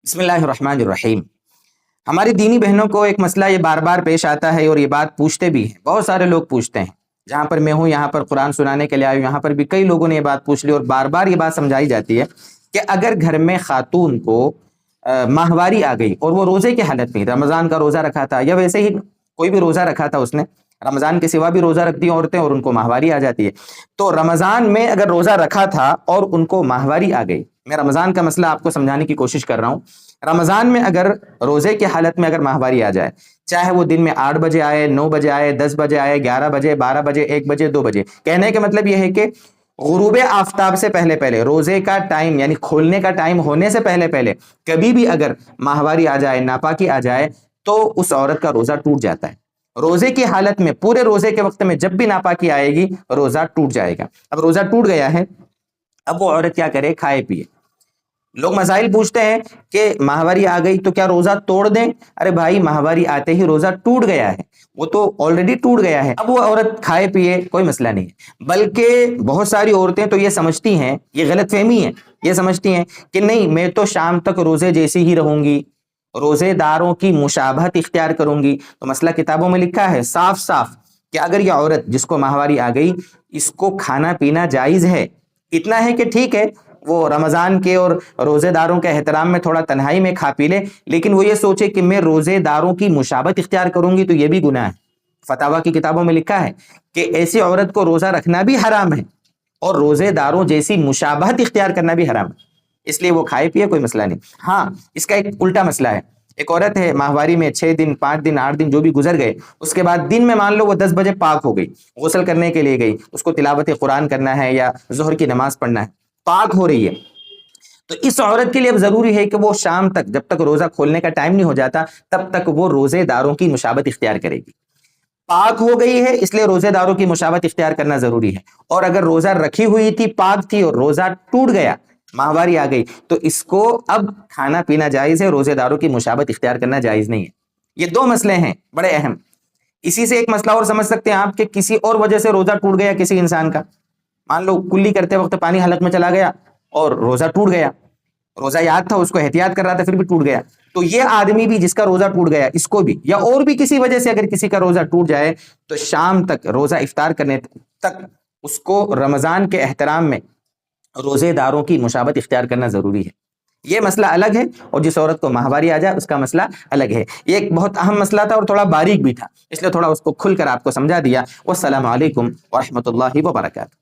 بسم اللہ الرحمن الرحیم۔ ہماری دینی بہنوں کو ایک مسئلہ یہ بار بار پیش آتا ہے اور یہ بات پوچھتے بھی ہیں، بہت سارے لوگ پوچھتے ہیں۔ جہاں پر میں ہوں یہاں پر قرآن سنانے کے لیے آئے ہوں، یہاں پر بھی کئی لوگوں نے یہ بات پوچھ لی اور بار بار یہ بات سمجھائی جاتی ہے کہ اگر گھر میں خاتون کو ماہواری آ گئی اور وہ روزے کی حالت میں، رمضان کا روزہ رکھا تھا یا ویسے ہی کوئی بھی روزہ رکھا تھا، اس نے رمضان کے سوا بھی روزہ رکھتی ہیں عورتیں اور ان کو ماہواری آ جاتی ہے، تو رمضان میں اگر روزہ رکھا تھا اور ان کو ماہواری آ گئی، میں رمضان کا مسئلہ آپ کو سمجھانے کی کوشش کر رہا ہوں۔ رمضان میں اگر روزے کی حالت میں اگر ماہواری آ جائے، چاہے وہ دن میں 8 بجے آئے، 9 بجے آئے، 10 بجے آئے، 11 بجے، 12 بجے، 1 بجے، 2 بجے، کہنے کا مطلب یہ ہے کہ غروب آفتاب سے پہلے پہلے، روزے کا ٹائم یعنی کھولنے کا ٹائم ہونے سے پہلے پہلے کبھی بھی اگر ماہواری آ جائے، ناپاکی آ جائے، تو اس عورت کا روزہ ٹوٹ جاتا ہے۔ روزے کی حالت میں، پورے روزے کے وقت میں جب بھی ناپاکی آئے گی، روزہ ٹوٹ جائے گا۔ اب روزہ ٹوٹ گیا ہے، اب وہ عورت کیا کرے؟ کھائے پیے۔ لوگ مسائل پوچھتے ہیں کہ ماہواری آ گئی تو کیا روزہ توڑ دیں؟ ارے بھائی، ماہواری آتے ہی روزہ ٹوٹ گیا ہے، وہ تو آلریڈی ٹوٹ گیا ہے، اب وہ عورت کھائے پیے، کوئی مسئلہ نہیں ہے۔ بلکہ بہت ساری عورتیں تو یہ سمجھتی ہیں، یہ غلط فہمی ہے، یہ سمجھتی ہیں کہ نہیں، میں تو شام تک روزے جیسی ہی رہوں گی، روزے داروں کی مشابہت اختیار کروں گی۔ تو مسئلہ کتابوں میں لکھا ہے صاف صاف کہ اگر یہ عورت جس کو ماہواری آ گئی، اس کو کھانا پینا جائز ہے۔ اتنا ہے کہ ٹھیک ہے، وہ رمضان کے اور روزے داروں کے احترام میں تھوڑا تنہائی میں کھا پی لے، لیکن وہ یہ سوچے کہ میں روزے داروں کی مشابہت اختیار کروں گی تو یہ بھی گناہ ہے۔ فتاوی کی کتابوں میں لکھا ہے کہ ایسی عورت کو روزہ رکھنا بھی حرام ہے اور روزے داروں جیسی مشابہت اختیار کرنا بھی حرام ہے، اس لیے وہ کھائے پیے، کوئی مسئلہ نہیں۔ ہاں، اس کا ایک الٹا مسئلہ ہے۔ ایک عورت ہے، ماہواری میں 6 دن، 5 دن، 8 دن جو بھی گزر گئے، اس کے بعد دن میں مان لو وہ 10 بجے پاک ہو گئی، غسل کرنے کے لیے گئی، اس کو تلاوت قرآن کرنا ہے یا ظہر کی نماز پڑھنا ہے، پاک ہو رہی ہے، تو اس عورت کے لیے اب ضروری ہے کہ وہ شام تک، جب تک روزہ کھولنے کا ٹائم نہیں ہو جاتا، تب تک وہ روزے داروں کی مشابہت اختیار کرے گی۔ پاک ہو گئی ہے، اس لیے روزے داروں کی مشابہت اختیار کرنا ضروری ہے۔ اور اگر روزہ رکھی ہوئی تھی، پاک تھی، اور روزہ ٹوٹ گیا، ماہواری آ گئی، تو اس کو اب کھانا پینا جائز ہے، روزے داروں کی مشابہت اختیار کرنا جائز نہیں ہے۔ یہ 2 مسئلے ہیں بڑے اہم۔ اسی سے ایک مسئلہ اور سمجھ سکتے ہیں آپ کہ کسی اور وجہ سے روزہ ٹوٹ گیا کسی انسان کا، مان لو کلی کرتے وقت پانی حلق میں چلا گیا اور روزہ ٹوٹ گیا، روزہ یاد تھا، اس کو احتیاط کر رہا تھا، پھر بھی ٹوٹ گیا، تو یہ آدمی بھی جس کا روزہ ٹوٹ گیا، اس کو بھی، یا اور بھی کسی وجہ سے اگر کسی کا روزہ ٹوٹ جائے، تو شام تک، روزہ افطار کرنے تک، اس کو رمضان کے احترام میں روزے داروں کی مشابہت اختیار کرنا ضروری ہے۔ یہ مسئلہ الگ ہے، اور جس عورت کو ماہواری آ جائے اس کا مسئلہ الگ ہے۔ یہ ایک بہت اہم مسئلہ تھا اور تھوڑا باریک بھی تھا، اس لیے تھوڑا اس کو کھل کر آپ کو سمجھا دیا۔ والسلام علیکم ورحمۃ اللہ وبرکاتہ۔